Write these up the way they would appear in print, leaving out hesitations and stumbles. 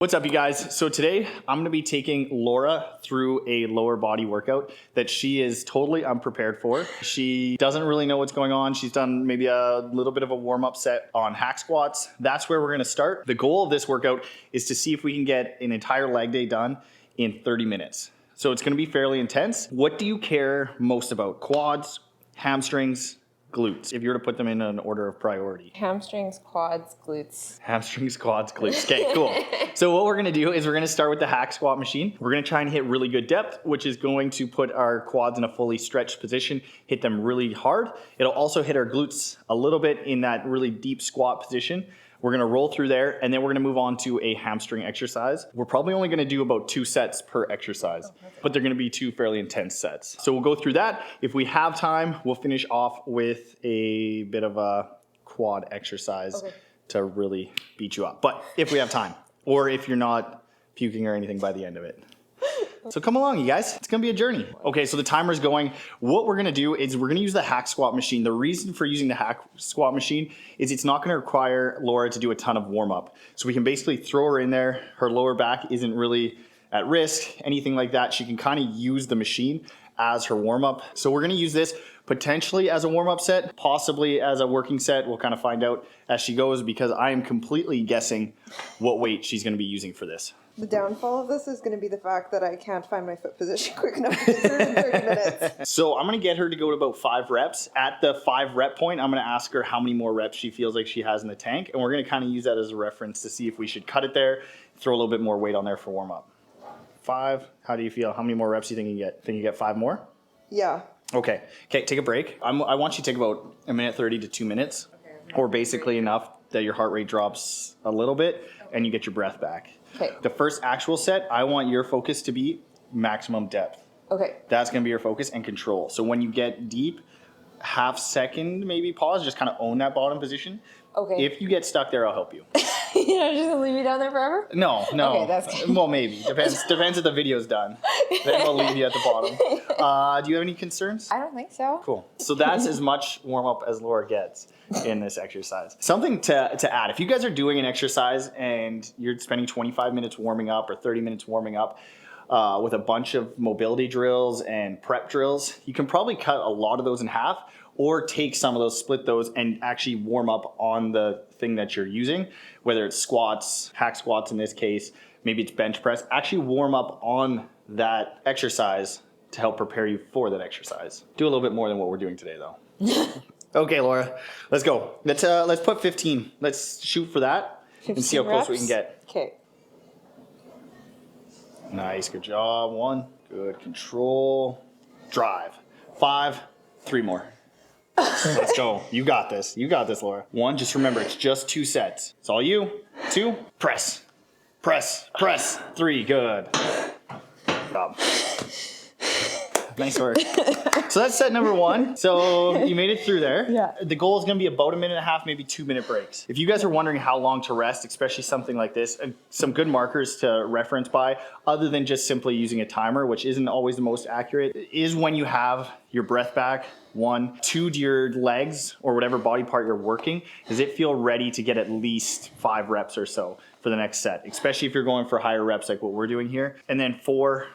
What's up, you guys? So today I'm going to be taking Laura through a lower body workout that she is totally unprepared for. She doesn't really know what's going on. She's done maybe a little bit of a warm-up set on hack squats. That's where we're going to start. The goal of this workout is to see if we can get an entire leg day done in 30 minutes. So it's going to be fairly intense. What do you care most about? Quads, hamstrings, glutes, if you were to put them in an order of priority? Hamstrings, quads, glutes. Hamstrings, quads, glutes. Okay, cool. So what we're gonna do is we're gonna start with the hack squat machine. We're gonna try and hit really good depth, which is going to put our quads in a fully stretched position, hit them really hard. It'll also hit our glutes a little bit in that really deep squat position. We're gonna roll through there, and then we're gonna move on to a hamstring exercise. We're probably only gonna do about 2 sets per exercise, but they're gonna be 2 fairly intense sets. So we'll go through that. If we have time, we'll finish off with a bit of a quad exercise to really beat you up. But if we have time, or if you're not puking or anything by the end of it. So come along, you guys. It's gonna be a journey. Okay, so the timer's going. What we're gonna do is we're gonna use the hack squat machine. The reason for using the hack squat machine is it's not gonna require Laura to do a ton of warm up. So we can basically throw her in there. Her lower back isn't really at risk, anything like that. She can kind of use the machine as her warm up. So we're gonna use this potentially as a warm up set, possibly as a working set. We'll kind of find out as she goes, because I am completely guessing what weight she's gonna be using for this. The downfall of this is going to be the fact that I can't find my foot position quick enough to do it in 30 minutes. So I'm going to get her to go to about 5 reps. At the 5 rep point, I'm going to ask her how many more reps she feels like she has in the tank. And we're going to kind of use that as a reference to see if we should cut it there, throw a little bit more weight on there for warm up. 5, how do you feel? How many more reps do you think you get? Think you get 5 more? Yeah. Okay, take a break. I want you to take about 1:30 to 2 minutes, or basically enough that your heart rate drops a little bit and you get your breath back. Okay. The first actual set, I want your focus to be maximum depth. Okay. That's going to be your focus and control. So when you get deep, half second maybe pause, just kind of own that bottom position. Okay. If you get stuck there, I'll help you. You're not just gonna leave me down there forever? No. Okay, that's good. Well, maybe. Depends if the video's done. Then we'll leave you at the bottom. Do you have any concerns? I don't think so. Cool. So that's as much warm up as Laura gets in this exercise. Something to add, if you guys are doing an exercise and you're spending 25 minutes warming up or 30 minutes warming up with a bunch of mobility drills and prep drills, you can probably cut a lot of those in half, or take some of those, split those, and actually warm up on the thing that you're using, whether it's squats, hack squats in this case, maybe it's bench press. Actually warm up on that exercise to help prepare you for that exercise. Do a little bit more than what we're doing today, though. Okay, Laura, let's go. Let's put 15. Let's shoot for that and see how close we can get. Okay. Nice, good job. 1, good control. Drive. 5, 3 more. Let's go. You got this. You got this, Laura. 1, just remember, it's just 2 sets. It's all you. 2, press. Press. Press. 3, good. Good job. Nice work. So that's set number 1. So you made it through there. Yeah. The goal is going to be about 1.5 minutes, maybe 2-minute breaks. If you guys are wondering how long to rest, especially something like this, some good markers to reference by, other than just simply using a timer, which isn't always the most accurate, is when you have your breath back. 1, 2 to your legs or whatever body part you're working. Does it feel ready to get at least 5 reps or so for the next set, especially if you're going for higher reps like what we're doing here? And then 4,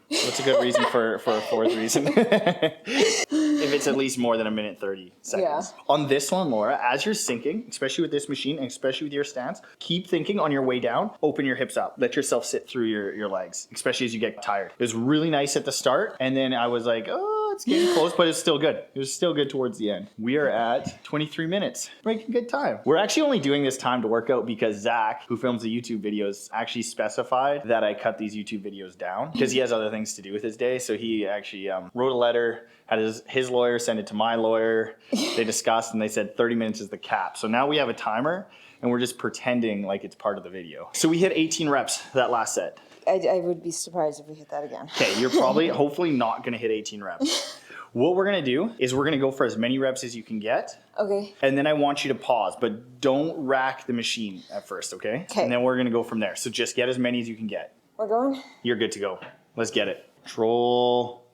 what's a good reason for a 4th reason? If it's at least more than 1:30 seconds. Yeah. On this one, Laura, as you're sinking, especially with this machine and especially with your stance, keep thinking on your way down, open your hips up, let yourself sit through your legs, especially as you get tired. It was really nice at the start, and then I was like, oh, it's getting close, but it's still good. It was still good towards the end. We are at 23 minutes, making good time. We're actually only doing this time to work out because Zach, who films the YouTube videos, actually specified that I cut these YouTube videos down because he has other things to do with his day. So he actually wrote a letter, had his lawyer send it to my lawyer. They discussed and they said 30 minutes is the cap. So now we have a timer and we're just pretending like it's part of the video. So we hit 18 reps that last set. I would be surprised if we hit that again. Okay, you're probably, hopefully not going to hit 18 reps. What we're going to do is we're going to go for as many reps as you can get. Okay. And then I want you to pause, but don't rack the machine at first, okay? Okay. And then we're going to go from there. So just get as many as you can get. We're going? You're good to go. Let's get it. Control.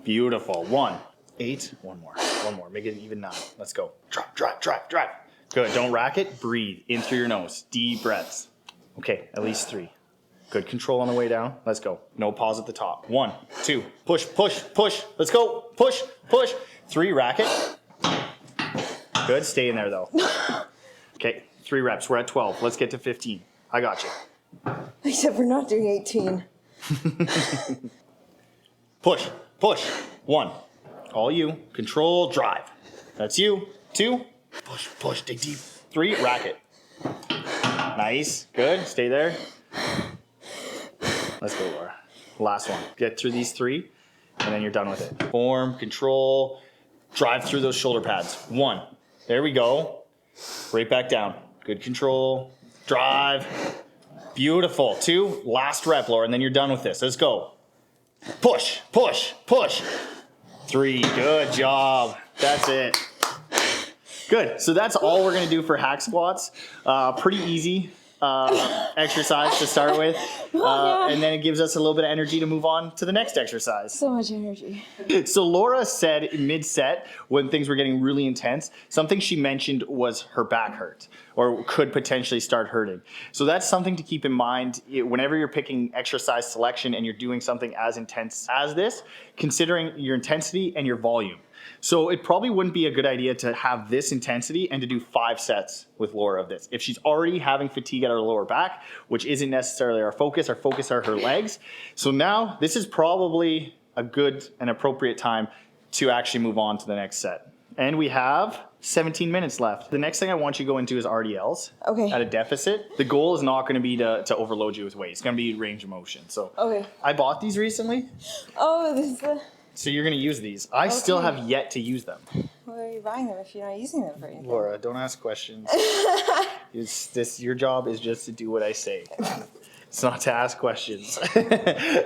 Beautiful. 1, 8, 1 more. 1 more. Make it even 9. Let's go. Drive. Good. Don't rack it. Breathe in through your nose. Deep breaths. Okay, at least 3. Good control on the way down. Let's go. No pause at the top. 1, 2, push, push, push. Let's go. Push, push. 3, racket. Good, stay in there though. Okay, 3 reps. We're at 12. Let's get to 15. I got you. Except we're not doing 18. Push, push. 1. All you. Control, drive. That's you. 2. Push, push, dig deep. 3, racket. Nice. Good. Stay there. Let's go, Laura. Last one. Get through these 3, and then you're done with it. Form, control, drive through those shoulder pads. 1. There we go. Right back down. Good control. Drive. Beautiful. 2. Last rep, Laura, and then you're done with this. Let's go. Push, push, push. 3. Good job. That's it. Good. So that's all we're going to do for hack squats. Pretty easy exercise to start with. And then it gives us a little bit of energy to move on to the next exercise. So much energy. So Laura said mid-set, when things were getting really intense, something she mentioned was her back hurt or could potentially start hurting. So that's something to keep in mind whenever you're picking exercise selection and you're doing something as intense as this, considering your intensity and your volume. So it probably wouldn't be a good idea to have this intensity and to do 5 sets with Laura of this. If she's already having fatigue at her lower back, which isn't necessarily our focus are her legs. So now this is probably a good and appropriate time to actually move on to the next set. And we have 17 minutes left. The next thing I want you to go into is RDLs. Okay. At a deficit. The goal is not going to be to overload you with weight. It's going to be range of motion. So Okay. I bought these recently. Oh, this is So you're going to use these. I still have yet to use them. why are you buying them if you're not using them for anything? Laura, don't ask questions. Your job is just to do what I say. It's not to ask questions.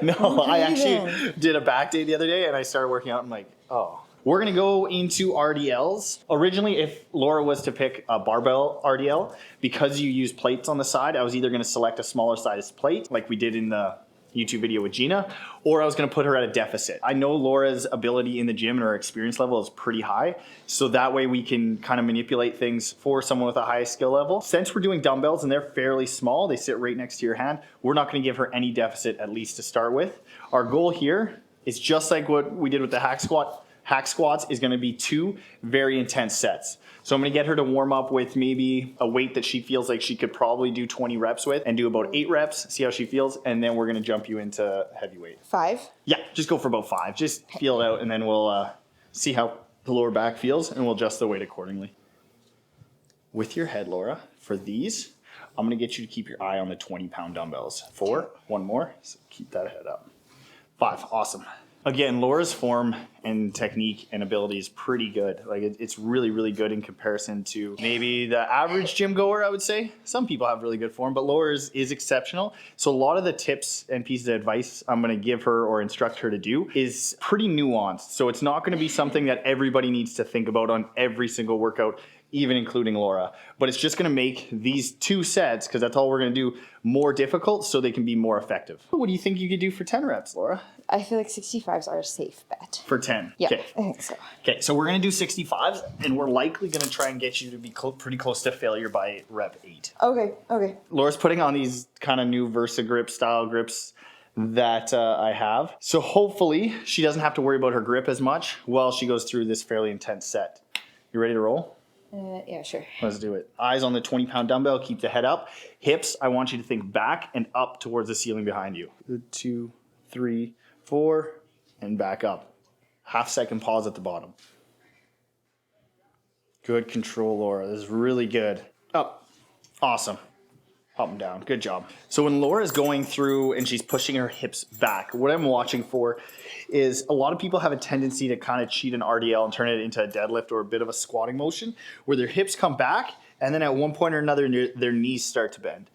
No, I actually did a back day the other day and I started working out and I'm like, oh. We're going to go into RDLs. Originally, if Laura was to pick a barbell RDL, because you use plates on the side, I was either going to select a smaller size plate like we did in the YouTube video with Gina, or I was going to put her at a deficit. I know Laura's ability in the gym and her experience level is pretty high, so that way we can kind of manipulate things for someone with a high skill level. Since we're doing dumbbells and they're fairly small, they sit right next to your hand, we're not going to give her any deficit, at least to start with. Our goal here is just like what we did with the hack squat. Hack squats is going to be 2 very intense sets. So I'm going to get her to warm up with maybe a weight that she feels like she could probably do 20 reps with and do about 8 reps, see how she feels, and then we're going to jump you into heavyweight. 5? Yeah, just go for about 5. Just feel it out, and then we'll see how the lower back feels, and we'll adjust the weight accordingly. With your head, Laura, for these, I'm going to get you to keep your eye on the 20-pound dumbbells. 4, 1 more, so keep that head up. 5, awesome. Again, Laura's form and technique and ability is pretty good. Like it's really, really good in comparison to maybe the average gym goer, I would say. Some people have really good form, but Laura's is exceptional. So a lot of the tips and pieces of advice I'm going to give her or instruct her to do is pretty nuanced. So it's not going to be something that everybody needs to think about on every single workout, even including Laura. But it's just going to make these 2 sets, because that's all we're going to do, more difficult so they can be more effective. What do you think you could do for 10 reps, Laura? I feel like 65s are a safe bet. For 10? Yeah, Okay. I think so. Okay, so we're going to do 65s, and we're likely going to try and get you to be pretty close to failure by rep 8. Okay. Laura's putting on these kind of new VersaGrip style grips that I have. So hopefully she doesn't have to worry about her grip as much while she goes through this fairly intense set. You ready to roll? Yeah, sure. Let's do it. Eyes on the 20-pound dumbbell. Keep the head up. Hips, I want you to think back and up towards the ceiling behind you. 2, 3, 4, and back up. Half-second pause at the bottom. Good control, Laura. This is really good. Up. Awesome. Up and down. Good job. So when Laura is going through and she's pushing her hips back, what I'm watching for is a lot of people have a tendency to kind of cheat an RDL and turn it into a deadlift or a bit of a squatting motion where their hips come back and then at one point or another their knees start to bend.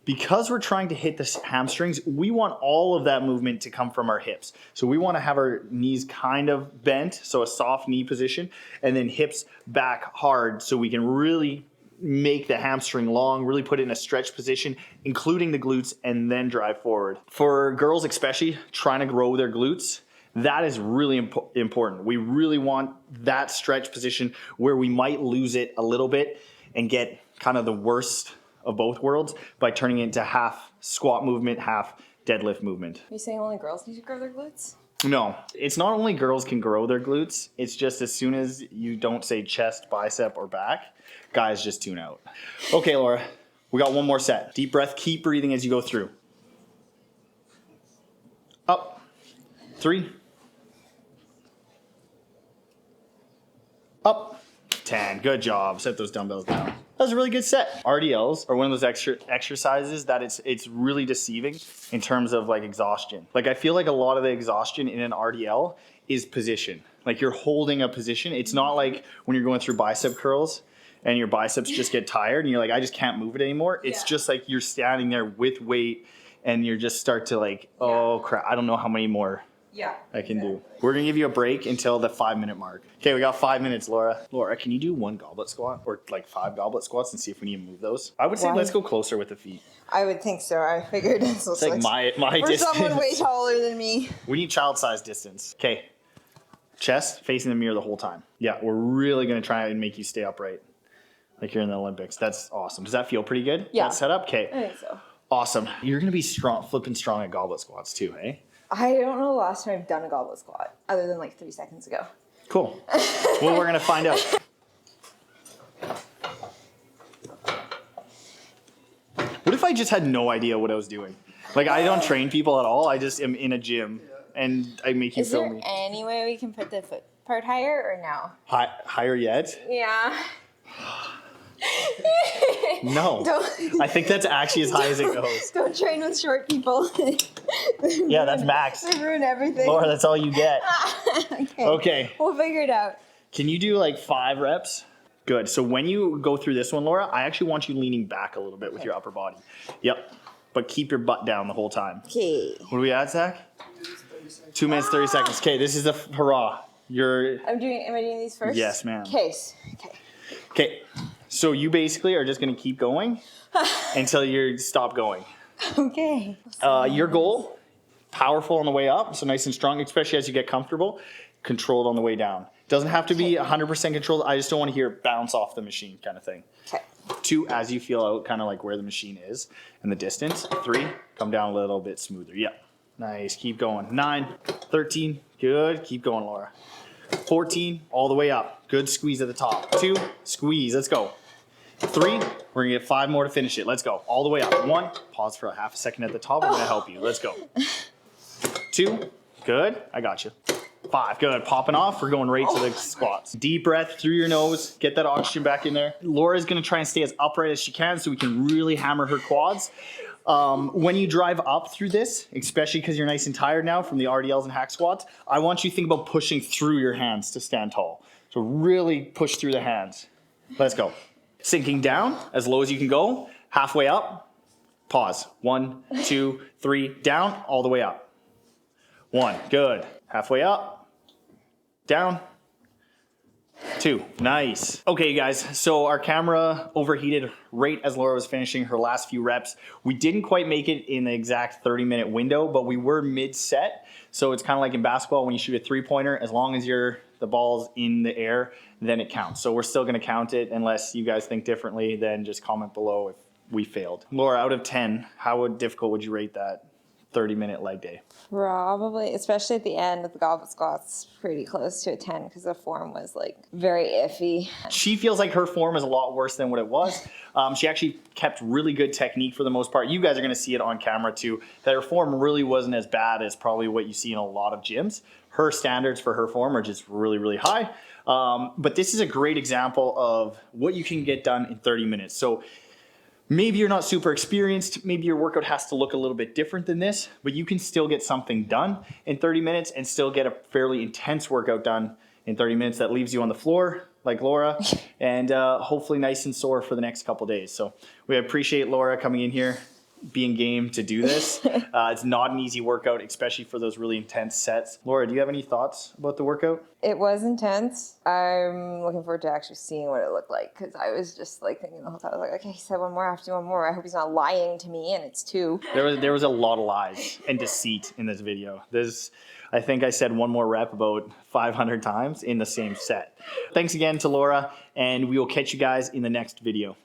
Because we're trying to hit the hamstrings, we want all of that movement to come from our hips. So we want to have our knees kind of bent, so a soft knee position, and then hips back hard so we can really make the hamstring long, really put it in a stretch position, including the glutes, and then drive forward. For girls especially, trying to grow their glutes, that is really important. We really want that stretch position where we might lose it a little bit and get kind of the worst of both worlds by turning it into half squat movement, half deadlift movement. Are you saying only girls need to grow their glutes? No, it's not only girls can grow their glutes. It's just as soon as you don't say chest, bicep, or back, guys just tune out. Okay, Laura, we got one more set. Deep breath, keep breathing as you go through. Up, 3. Up, 10. Good job. Set those dumbbells down. That was a really good set. RDLs are one of those exercises that it's really deceiving in terms of like exhaustion. Like I feel like a lot of the exhaustion in an RDL is position. Like you're holding a position. It's not like when you're going through bicep curls and your biceps just get tired and you're like, I just can't move it anymore. It's just like you're standing there with weight and you just start to like, oh crap, I don't know how many more I can do. We're gonna give you a break until the 5-minute mark. Okay, we got 5 minutes, Laura. Laura, can you do 1 goblet squat or like 5 goblet squats and see if we need to move those? I would say let's go closer with the feet. I would think so. I figured this was It's like my for distance. someone way taller than me. We need child-sized distance. Okay, chest facing the mirror the whole time. Yeah, we're really gonna try and make you stay upright, like you're in the Olympics. That's awesome. Does that feel pretty good? Yeah. That setup? Okay. I think so. Awesome. You're gonna be flipping strong at goblet squats too, eh? I don't know the last time I've done a goblet squat, other than like 3 seconds ago. Cool. Well, we're gonna find out. What if I just had no idea what I was doing? Like I don't train people at all. I just am in a gym and I make you Is film there me. any way we can put the foot part higher or no? Higher yet? Yeah. No. I think that's actually as high as it goes. Don't train with short people. Yeah, that's max. They ruin everything. Laura, that's all you get. Okay. Okay. We'll figure it out. Can you do like 5 reps? Good. So when you go through this one, Laura, I actually want you leaning back a little bit with your upper body. Yep. But keep your butt down the whole time. Okay. What are we at, Zach? 2 minutes, 30 seconds. Okay, this is the hurrah. Am Am I doing these first? Yes, ma'am. Case. Okay. Okay. So you basically are just going to keep going until you stop going. Okay. Your goal, powerful on the way up, so nice and strong, especially as you get comfortable, controlled on the way down. Doesn't have to be 100% controlled. I just don't want to hear it bounce off the machine kind of thing. Okay. 2, as you feel out kind of like where the machine is and the distance. 3, come down a little bit smoother. Yep. Nice. Keep going. 9, 13. Good. Keep going, Laura. 14, all the way up. Good squeeze at the top. 2, squeeze. Let's go. 3, we're gonna get 5 more to finish it. Let's go. All the way up. 1, pause for a half a second at the top. We're gonna help you. Let's go. 2, good. I got you. 5, good. Popping off. We're going right to the squats. Deep breath through your nose. Get that oxygen back in there. Laura's gonna try and stay as upright as she can so we can really hammer her quads. When you drive up through this, especially because you're nice and tired now from the RDLs and hack squats, I want you to think about pushing through your hands to stand tall. So really push through the hands. Let's go. Sinking down as low as you can go. Halfway up. Pause. 1, 2, 3. Down. All the way up. 1. Good. Halfway up. Down. 2. Nice. Okay, you guys. So our camera overheated right as Laura was finishing her last few reps. We didn't quite make it in the exact 30-minute window, but we were mid-set. So it's kind of like in basketball when you shoot a 3-pointer. As long as the ball's in the air, then it counts. So we're still going to count it unless you guys think differently. Then just comment below if we failed. Laura, out of 10, how difficult would you rate that 30-minute leg day? Probably, especially at the end of the goblet squats, pretty close to a 10 because the form was like very iffy. She feels like her form is a lot worse than what it was. She actually kept really good technique for the most part. You guys are going to see it on camera too, that her form really wasn't as bad as probably what you see in a lot of gyms. Her standards for her form are just really, really high. But this is a great example of what you can get done in 30 minutes. So maybe you're not super experienced, maybe your workout has to look a little bit different than this, but you can still get something done in 30 minutes and still get a fairly intense workout done in 30 minutes that leaves you on the floor like Laura and hopefully nice and sore for the next couple days. So we appreciate Laura coming in here, being game to do this. It's not an easy workout, especially for those really intense sets. Laura, do you have any thoughts about the workout? It was intense. I'm looking forward to actually seeing what it looked like because I was just like thinking the whole time, I was like, okay, he said 1 more, I have to do 1 more. I hope he's not lying to me and it's 2. There was a lot of lies and deceit in this video. I think I said 1 more rep about 500 times in the same set. Thanks again to Laura, and we will catch you guys in the next video.